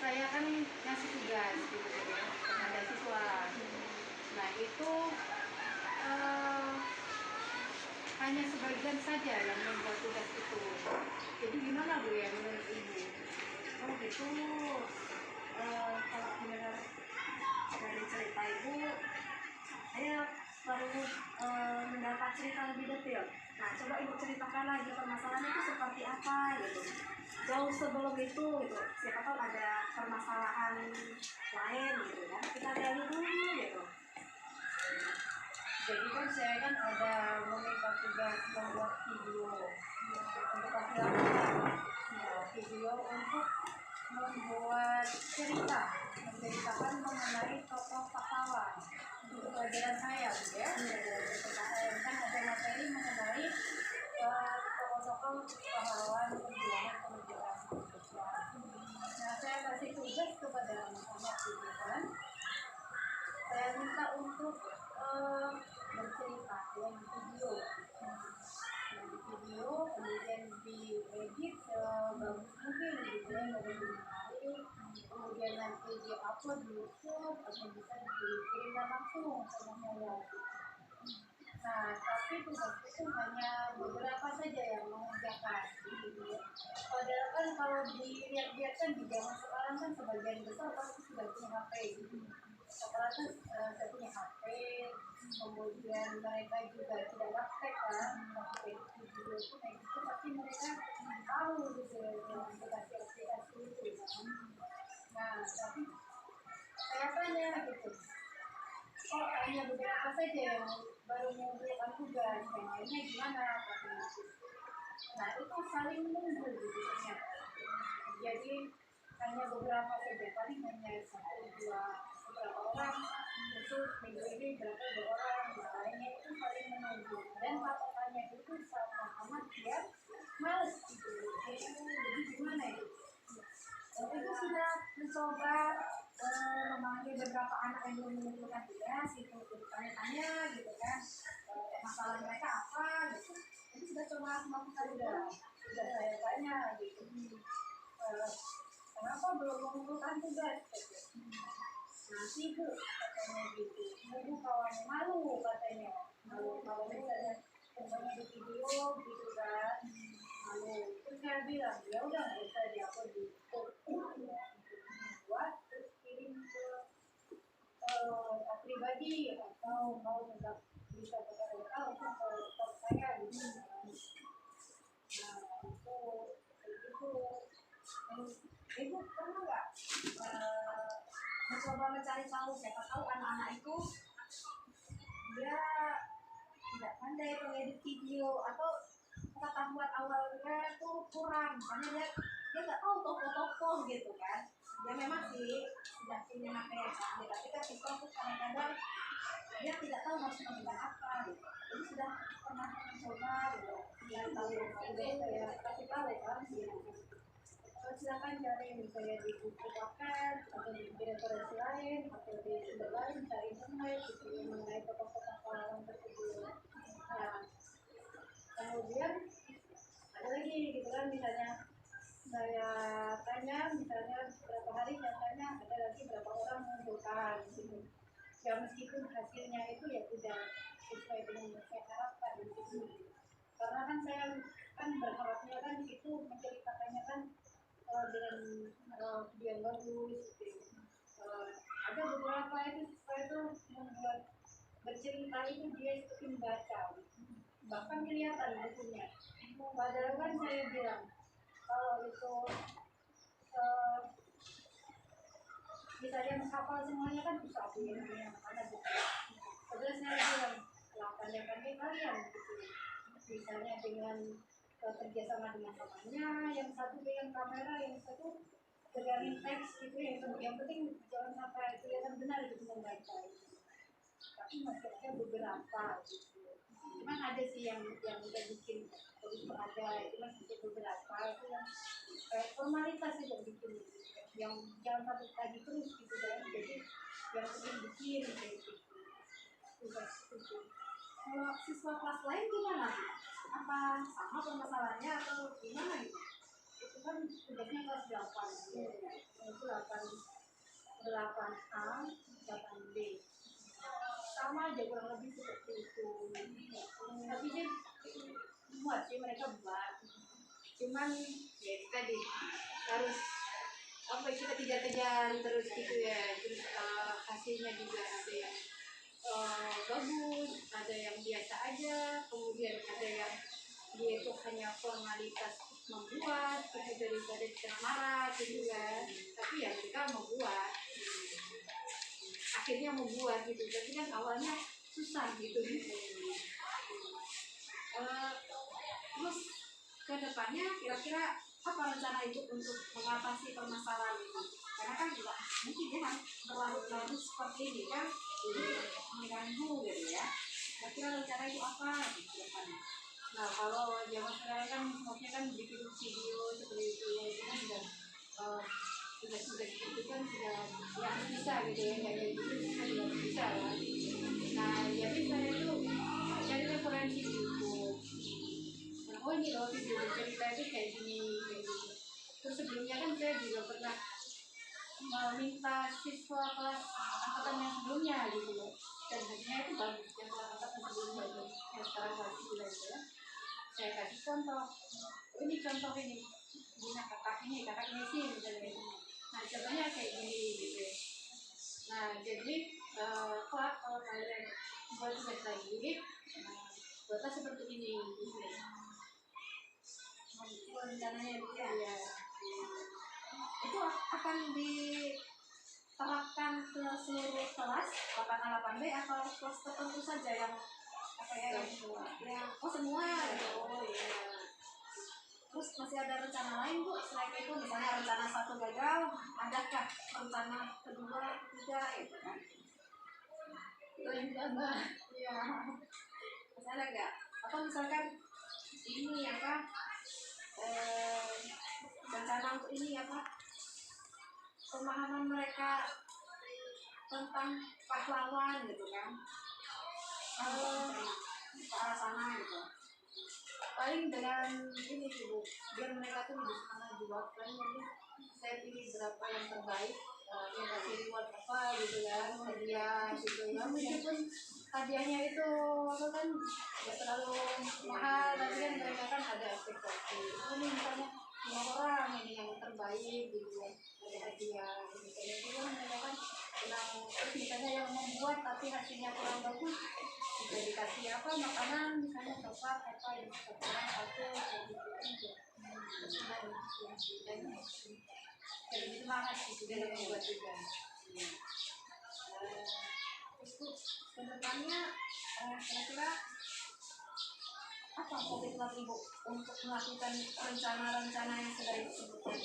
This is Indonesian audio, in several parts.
saya kan ngasih tugas gitu ya kepada siswa. Nah itu hanya sebagian saja yang membuat tugas itu. Jadi gimana Bu ya menurut Ibu? Oh gitu. Kalau benar dari cerita Ibu, saya baru mendapat cerita lebih detail. Nah, coba Ibu ceritakan lagi permasalahannya itu seperti apa gitu. Jauh sebelum itu gitu, siapa tahu ada permasalahan lain gitu ya. Kita gali dulu gitu. Jadi kan saya kan ada meminta tugas membuat video untuk video untuk membuat cerita, menceritakan mengenai tokoh pahlawan untuk pelajaran saya, gitu ya. Kan ada materi mengenai tokoh-tokoh pahlawan perjuangan kemerdekaan Indonesia. Nah, saya kasih tugas kepada anak-anak gitu kan. Saya minta untuk bercerita ya di video, kemudian diedit sebagus mungkin gitu ya, lebih menarik, kemudian nanti di-upload di YouTube atau bisa dikirimkan langsung sama saya. Nah, tapi tugas itu hanya beberapa saja yang mengerjakan gitu ya. Padahal kan kalau dilihat-lihat kan di zaman sekarang kan sebagian besar pasti sudah punya HP gitu. Apalagi saya punya HP, kemudian mereka juga tidak praktek kan, video itu kayak gitu, tapi mereka tahu gitu ya aplikasi-aplikasi itu. Nah, tapi saya tanya gitu, kok hanya beberapa saja yang baru mengumpulkan tugas, yang lainnya gimana? Nah, itu saling menunggu gitu ternyata. Jadi hanya beberapa saja, paling hanya satu dua beberapa orang itu minggu ini berapa orang, lainnya itu saling menunggu dan patokannya itu sama anak yang males gitu. Jadi gimana itu? Itu sudah mencoba memanggil beberapa anak yang belum mengumpulkan tugas itu tanya-tanya gitu kan, masalah mereka apa gitu. Itu sudah coba melakukan sudah saya tanya gitu. Kenapa belum mengumpulkan tugas? Nanti Bu katanya gitu. Ibu kawan malu katanya. Malu misalnya contohnya di video gitu kan. Malu. Terus saya bilang ya udah nggak usah diupload di YouTube. Buat terus kirim ke pribadi atau mau tetap bisa berkata untuk ke saya gitu. Nah itu begitu. Ibu pernah nggak mencoba mencari tahu, siapa tahu anak-anak itu dia tidak pandai mengedit video atau pengetahuan awalnya itu kurang, misalnya dia nggak tahu tokoh-tokoh gitu kan. Dia memang sih sudah punya HP yang canggih, tapi kan itu kadang-kadang dia tidak tahu harus melakukan apa gitu. Jadi sudah pernah mencoba gitu, dia tahu saya kasih tahu kan silakan cari misalnya di buku paket atau di referensi lain atau di sumber lain cari internet gitu mengenai tokoh-tokoh pahlawan tersebut. Nah kemudian ada lagi gitu kan, misalnya saya tanya misalnya berapa hari saya tanya ada lagi berapa orang mengumpulkan gitu ya, meskipun hasilnya itu ya tidak sesuai dengan yang saya harapkan gitu. Karena kan saya kan berharapnya kan itu menceritakannya kan dengan video yang bagus gitu. Ada beberapa itu saya tuh membuat bercerita itu dia seperti membaca, bahkan kelihatan bukunya. Padahal kan saya bilang kalau itu misalnya menghafal semuanya kan susah ya, karena gitu. Padahal saya bilang pandai-pandai kalian gitu. Misalnya dengan kerjasama dengan temannya, yang satu pegang kamera, yang satu pegangin teks gitu ya. Yang penting jangan sampai kelihatan benar itu membaca. Tapi masih ada beberapa gitu. Cuman ada sih yang udah bikin itu ada, itu masih beberapa itu yang formalitas itu bikin gitu. Yang jangan satu tadi terus gitu kan. Jadi yang penting bikin gitu. Tugas itu. Kalau siswa kelas lain gimana? Apa sama permasalahannya atau gimana gitu? Itu itu kan tugasnya kelas 8 itu 8A 8B sama aja kurang lebih seperti itu. Tapi dia muat sih, mereka buat, cuman ya itu tadi harus apa, kita kejar-kejar terus gitu ya. Terus hasilnya juga ada yang bagus, ada yang biasa aja, kemudian ada yang dia itu hanya formalitas membuat gitu daripada kita marah gitu kan. Tapi ya mereka membuat, akhirnya membuat gitu. Tapi kan awalnya susah gitu. Terus ke depannya kira-kira apa rencana ibu untuk mengatasi permasalahan ini? Karena kan juga mungkin dia harus berlarut-larut seperti ini kan, jadi mengganggu gitu ya. Kira-kira rencana ibu apa gitu ke depannya? Nah kalau zaman sekarang kan maksudnya kan bikin video seperti itu ya, itu kan sudah itu kan sudah ya bisa gitu ya, kayak gitu kan juga bisa lah. Nah jadi saya itu cari referensi di YouTube. Oh ini loh video cerita itu kayak gini kayak gitu. Terus sebelumnya kan saya juga pernah meminta siswa kelas angkatan yang sebelumnya gitu loh, dan hasilnya itu bagus yang kelas angkatan sebelumnya itu yang sekarang masih belajar ya. Saya kasih contoh, ini contoh ini guna kakak ini sih misalnya gitu. Nah contohnya kayak gini gitu ya. Nah jadi kalau kalian buat tugas lagi, buatlah seperti ini gitu ya. Rencananya itu ya, itu akan diterapkan ke seluruh kelas 8A 8B atau kelas tertentu saja yang apa ya yang semua oh iya. Terus masih ada rencana lain Bu selain itu, misalnya rencana 1 gagal, adakah rencana kedua, ketiga gitu kan? Itu juga Mbak. Iya. Masih ada nggak? Atau misalkan ini apa? Rencana untuk ini apa, pemahaman mereka tentang pahlawan gitu kan, ke arah sana gitu. Paling dengan ini sih Bu, biar mereka tuh lebih semangat juga. Paling nanti saya pilih berapa yang terbaik, yang kasih reward apa gitu kan, hadiah gitu ya. Meskipun hadiahnya itu kan nggak terlalu mahal, tapi kan mereka kan ada ekspektasi. Ini misalnya 5 orang ini yang terbaik gitu ya, ada hadiah gitu. Jadi kan mereka kan bilang, terus misalnya yang membuat tapi hasilnya kurang bagus, bisa dikasih apa makanan misalnya coklat apa yang kurang satu gitu. Dan jadi semangat gitu dalam membuat juga. Terus kedepannya kira-kira apa komitmen Ibu untuk melakukan rencana-rencana yang sudah disebutkan?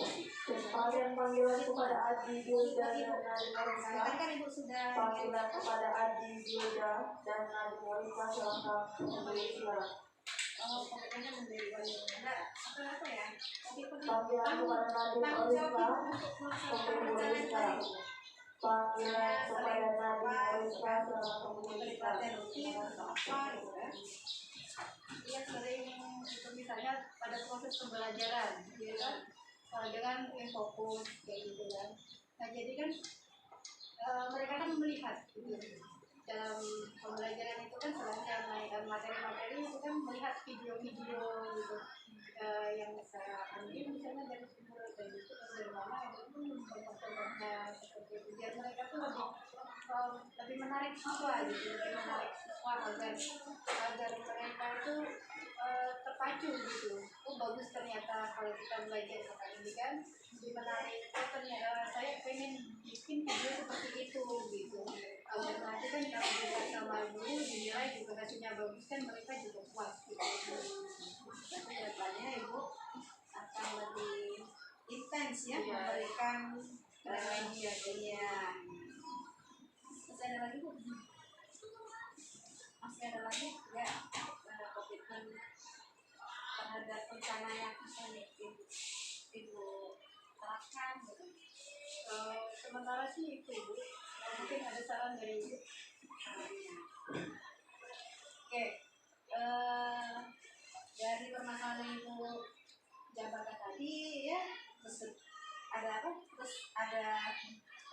Panggilan kepada Adi Yuda dan Nadi Morisa. Kan Ibu sudah Panggilan kepada Adi Yuda dan Nadi Morisa silahkan memberi suara. komitmennya menjadi wali. Ada apa ya? Panggilan kepada Nadi Morisa memberi wali suara. Panggilan kepada Nadi Morisa silahkan memberi suara. Dia sering itu misalnya pada proses pembelajaran, dia kan dengan yang fokus kayak gitu kan. Nah jadi kan mereka kan melihat gitu dalam pembelajaran itu kan selain menaikkan materi-materi itu kan melihat video-video gitu yang saya ambil misalnya dari sumber dari YouTube atau dari mana itu pun contoh-contohnya seperti itu, biar mereka tuh lebih menarik siswa gitu, lebih menarik siswa agar mereka itu terpacu gitu. Oh bagus ternyata kalau kita belajar seperti ini kan lebih menarik. Oh ternyata saya pengen bikin video seperti itu gitu. Agar nanti kan kalau dilihat sama guru dinilai juga hasilnya bagus kan mereka juga puas gitu. Tapi kedepannya Ibu akan lebih intens ya memberikan media. Masih ada lagi Bu? Masih ada lagi ya komitmen terhadap rencana yang akan Ibu terapkan gitu. Sementara sih itu Ibu, mungkin ada saran dari Ibu. Oke, dari permasalahan Ibu jabatan tadi ya, terus ada apa? Terus ada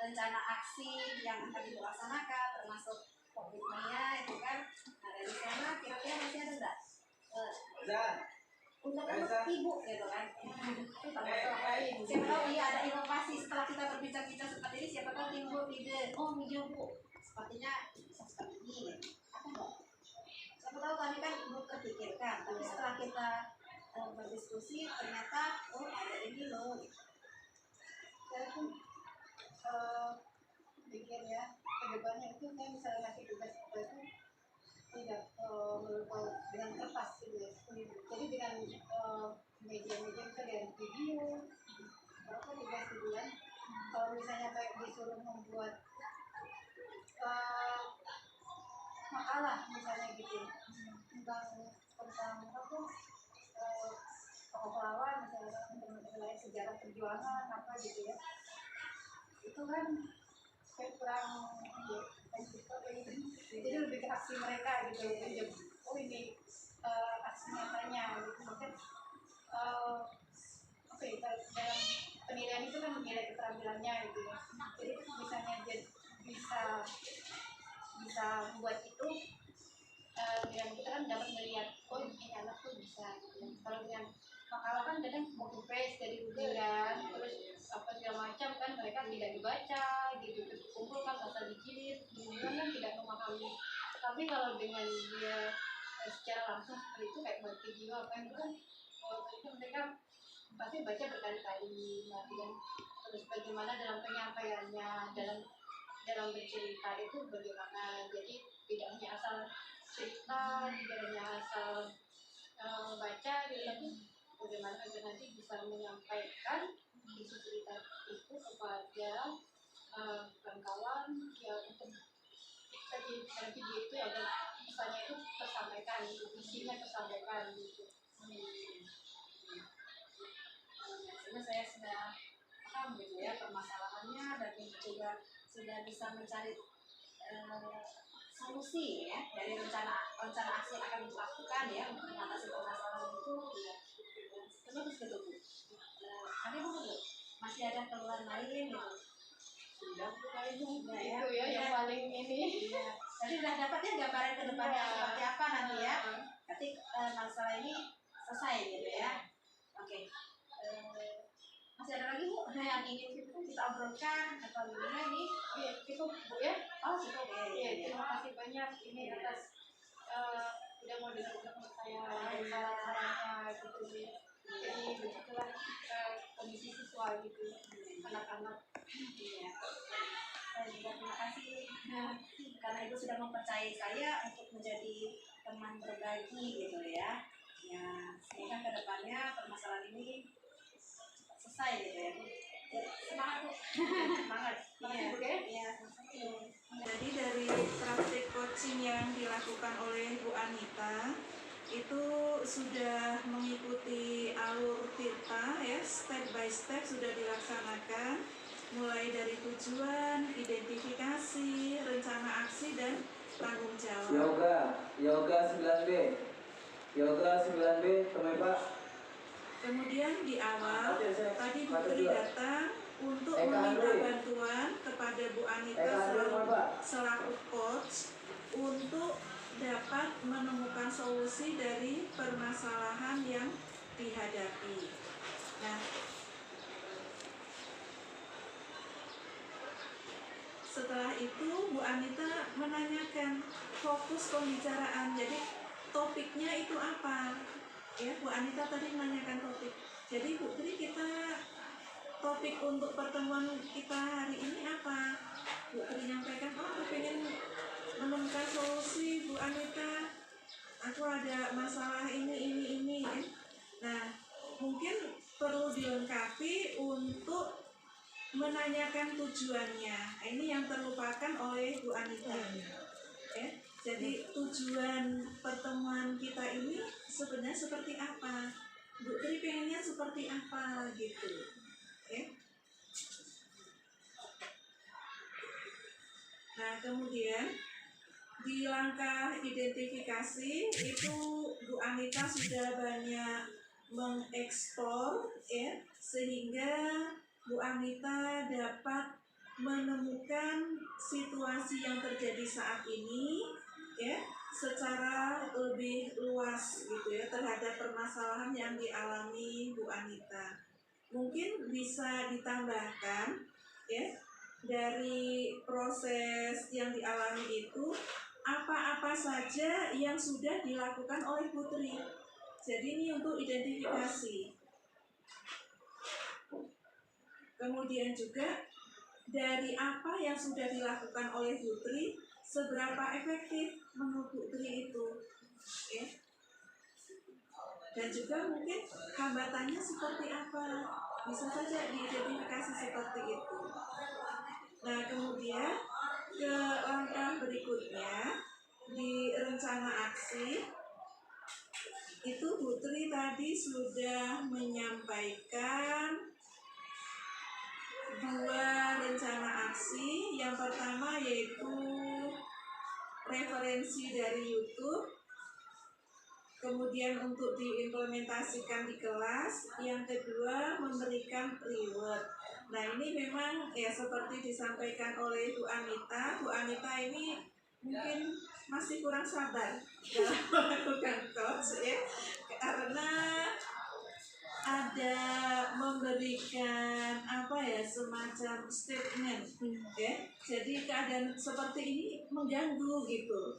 rencana aksi yang akan dilaksanakan termasuk komitmennya itu kan. Nah dari sana kira-kira masih ada enggak untuk ibu gitu kan? Siapa tahu iya ada inovasi setelah kita berbincang-bincang seperti ini, siapa tahu timbul ide, oh video bu sepertinya bisa seperti ini gitu. Apa enggak? Siapa tahu tadi kan ibu terpikirkan, tapi setelah kita berdiskusi ternyata oh ada ini loh gitu. Saya tuh pikir ya kedepannya itu saya misalnya ngasih tugas apa itu tidak melulu dengan kertas gitu ya. Jadi dengan media-media bisa dengan video berapa tugas gitu kan. Kalau misalnya kayak disuruh membuat makalah misalnya gitu tentang apa tuh tokoh pahlawan misalnya mengenai sejarah perjuangan apa gitu ya, itu kan kayak kurang ya, jadi lebih ke aksi mereka gitu ya. Oh ini aksi nyatanya gitu maksudnya oke, dalam penilaian itu kan menilai keterampilannya gitu ya. Jadi misalnya dia bisa membuat itu dan kita kan dapat melihat oh ini anak tuh bisa gitu. Kalau dengan makalah kan kadang copy paste dari Google kan, terus apa segala macam kan mereka tidak dibaca gitu, terus kumpul kan asal dijilid, kemudian kan tidak memahami. Tapi kalau dengan dia secara langsung seperti itu kayak buat video apa itu kan itu mereka pasti baca berkali-kali nanti kan, terus bagaimana dalam penyampaiannya, dalam bercerita itu bagaimana, jadi tidak hanya asal cerita, tidak hanya asal baca gitu, tapi bagaimana agar nanti bisa menyampaikan isi cerita itu kepada kawan-kawan ya, untuk dalam video itu agar pesannya itu tersampaikan, isinya tersampaikan gitu. Sebenarnya saya sudah paham gitu ya permasalahannya dan juga sudah bisa mencari solusi ya dari rencana aksi yang akan dilakukan ya untuk mengatasi permasalahan itu ya. Terus gitu bu, ada bu masih ada keluhan lain gitu? Sudah kali Sudah itu ya yang paling ini. Iya. Jadi sudah dapat ya gambaran ke depannya seperti apa nanti ya. Nanti masalah ini selesai gitu ya. Oke. Masih ada lagi bu yang ingin kita obrolkan atau gimana ini? Iya, cukup bu ya. Oh cukup ya. Iya, terima kasih banyak ini atas udah mau dengar saya saran-sarannya gitu ya. Jadi begitulah kondisi siswa gitu, anak-anak. Iya. Saya juga terima kasih karena ibu sudah mempercayai saya untuk menjadi teman berbagi gitu ya. Ya semoga kedepannya permasalahan ini selesai gitu ya. Semangat bu. Semangat. Iya. Iya. Jadi dari praktik coaching yang dilakukan oleh Bu Anita itu sudah mengikuti alur Tirta ya, step by step sudah dilaksanakan, mulai dari tujuan, identifikasi, rencana aksi dan tanggung jawab. Yoga 9B. Yoga 9B, teman Pak. Kemudian di awal tadi Bu Tri datang untuk meminta bantuan kepada Bu Anita selaku coach untuk dapat menemukan solusi dari permasalahan yang dihadapi. Nah, setelah itu Bu Anita menanyakan fokus pembicaraan, jadi topiknya itu apa? Ya, Bu Anita tadi menanyakan topik. Jadi Bu Tri, kita topik untuk pertemuan kita hari ini apa? Bu Tri nyampaikan, oh aku pengen menemukan solusi Bu Anita, aku ada masalah ini ya. Nah, mungkin perlu dilengkapi untuk menanyakan tujuannya. Ini yang terlupakan oleh Bu Anita ya. Jadi tujuan pertemuan kita ini sebenarnya seperti apa? Bu Tri pengennya seperti apa gitu ya. Nah kemudian di langkah identifikasi itu Bu Anita sudah banyak mengeksplor ya, sehingga Bu Anita dapat menemukan situasi yang terjadi saat ini ya secara lebih luas gitu ya terhadap permasalahan yang dialami Bu Anita. Mungkin bisa ditambahkan ya dari proses yang dialami itu apa-apa saja yang sudah dilakukan oleh Putri. Jadi ini untuk identifikasi. Kemudian juga dari apa yang sudah dilakukan oleh Putri, seberapa efektif menurut Putri itu, ya. Dan juga mungkin hambatannya seperti apa, bisa saja diidentifikasi seperti itu. Nah kemudian ke langkah berikutnya di rencana aksi itu Putri tadi sudah menyampaikan 2 rencana aksi. Yang pertama yaitu referensi dari YouTube, kemudian untuk diimplementasikan di kelas. Yang kedua memberikan reward. Nah ini memang ya seperti disampaikan oleh Bu Anita. Bu Anita ini mungkin masih kurang sabar dalam melakukan coach ya, karena ada memberikan apa ya semacam statement ya. Jadi keadaan seperti ini mengganggu gitu.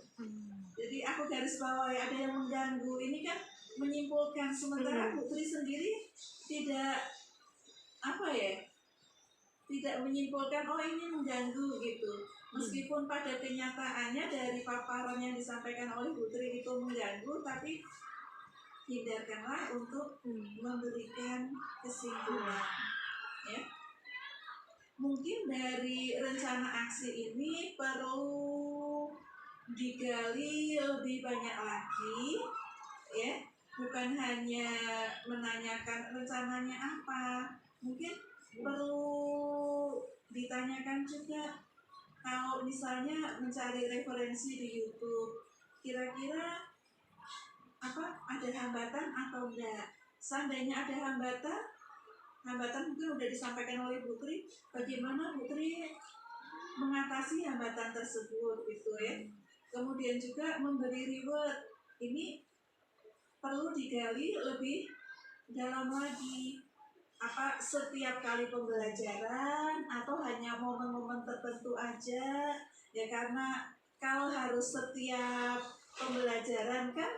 Jadi aku garis bawahi ada yang mengganggu. Ini kan menyimpulkan, sementara Putri sendiri tidak apa ya, tidak menyimpulkan oh ini mengganggu gitu. Meskipun pada kenyataannya dari paparan yang disampaikan oleh Putri itu mengganggu, tapi hindarkanlah untuk memberikan kesimpulan ya. Mungkin dari rencana aksi ini perlu digali lebih banyak lagi ya, bukan hanya menanyakan rencananya apa, mungkin perlu ditanyakan juga kalau misalnya mencari referensi di YouTube, kira-kira apa ada hambatan atau enggak. Seandainya ada hambatan mungkin udah disampaikan oleh Putri, bagaimana Putri mengatasi hambatan tersebut gitu ya. Kemudian juga memberi reward, ini perlu digali lebih dalam lagi. Apa setiap kali pembelajaran atau hanya momen-momen tertentu aja ya, karena kalau harus setiap pembelajaran kan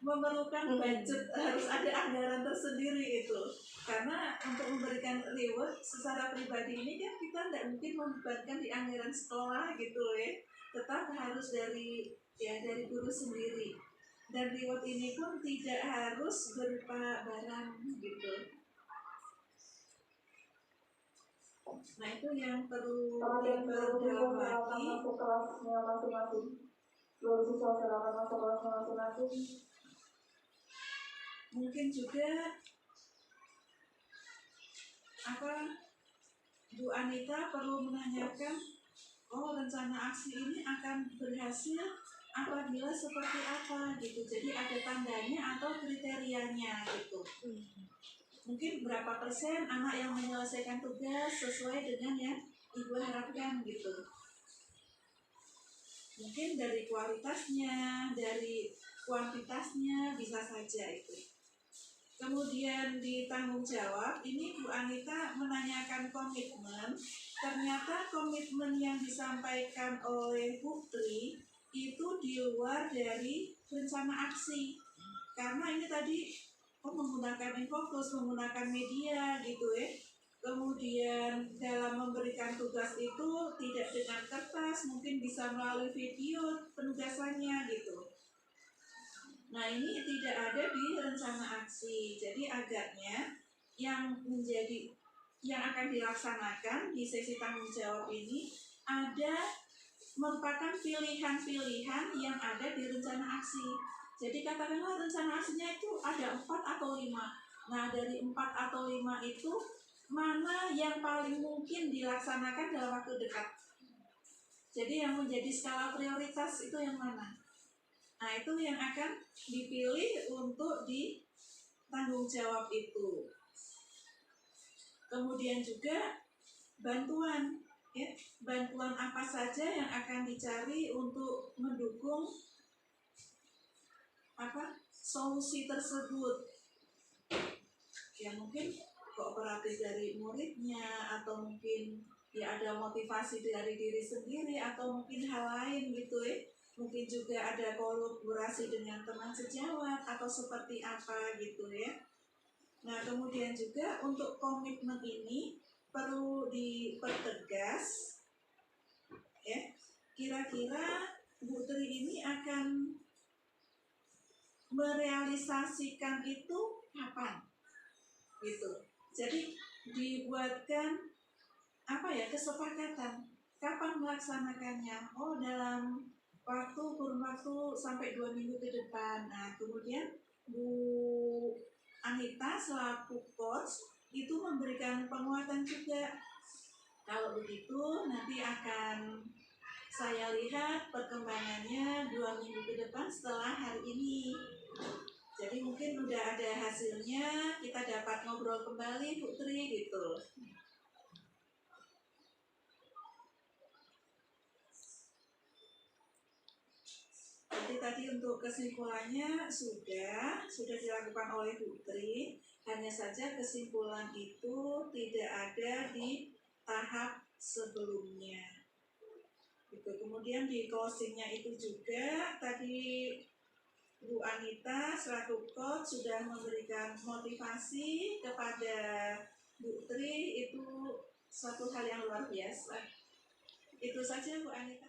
memerlukan budget, harus ada anggaran tersendiri itu. Karena untuk memberikan reward secara pribadi ini kan kita tidak mungkin membebankan di anggaran sekolah gitu ya, tetap harus dari guru sendiri. Dan reward ini pun tidak harus berupa barang gitu. Nah itu yang perlu diperdalam lagi. Masuk kelasnya masing-masing. 2 siswa silakan masuk kelasnya masing-masing. Mungkin juga Bu Anita perlu menanyakan, oh rencana aksi ini akan berhasil apabila seperti apa gitu. Jadi ada tandanya atau kriterianya gitu. Mungkin berapa persen anak yang menyelesaikan tugas sesuai dengan yang Ibu harapkan gitu. Mungkin dari kualitasnya, dari kuantitasnya, bisa saja itu. Kemudian di tanggung jawab, ini Bu Anita menanyakan komitmen. Ternyata komitmen yang disampaikan oleh Putri itu di luar dari rencana aksi. Karena ini tadi menggunakan infocus, menggunakan media gitu ya. Kemudian dalam memberikan tugas itu tidak dengan kertas, mungkin bisa melalui video penugasannya gitu. Nah ini tidak ada di rencana aksi. Jadi agaknya yang akan dilaksanakan di sesi tanggung jawab ini ada merupakan pilihan-pilihan yang ada di rencana aksi. Jadi katakanlah rencana aksinya itu ada 4 atau 5. Nah dari 4 atau 5 itu mana yang paling mungkin dilaksanakan dalam waktu dekat. Jadi yang menjadi skala prioritas itu yang mana. Nah itu yang akan dipilih untuk tanggung jawab itu. Kemudian juga bantuan, ya, bantuan apa saja yang akan dicari untuk mendukung solusi tersebut. Ya mungkin kooperatif dari muridnya, atau mungkin ya ada motivasi dari diri sendiri, atau mungkin hal lain gitu ya. Mungkin juga ada kolaborasi dengan teman sejawat atau seperti apa gitu ya. Nah, kemudian juga untuk komitmen ini perlu dipertegas ya. Kira-kira Bu Tri ini akan merealisasikan itu kapan? Gitu. Jadi dibuatkan kesepakatan kapan melaksanakannya. Oh, dalam kurun waktu sampai 2 minggu ke depan. Nah, kemudian Bu Anita selaku coach itu memberikan penguatan juga. Kalau begitu nanti akan saya lihat perkembangannya 2 minggu ke depan setelah hari ini. Jadi mungkin udah ada hasilnya, kita dapat ngobrol kembali Bu Tri gitu. Jadi tadi untuk kesimpulannya sudah dilakukan oleh Bu Tri. Hanya saja kesimpulan itu tidak ada di tahap sebelumnya. Gitu. Kemudian di closingnya itu juga tadi Bu Anita selaku coach sudah memberikan motivasi kepada Bu Tri, itu suatu hal yang luar biasa. Itu saja Bu Anita.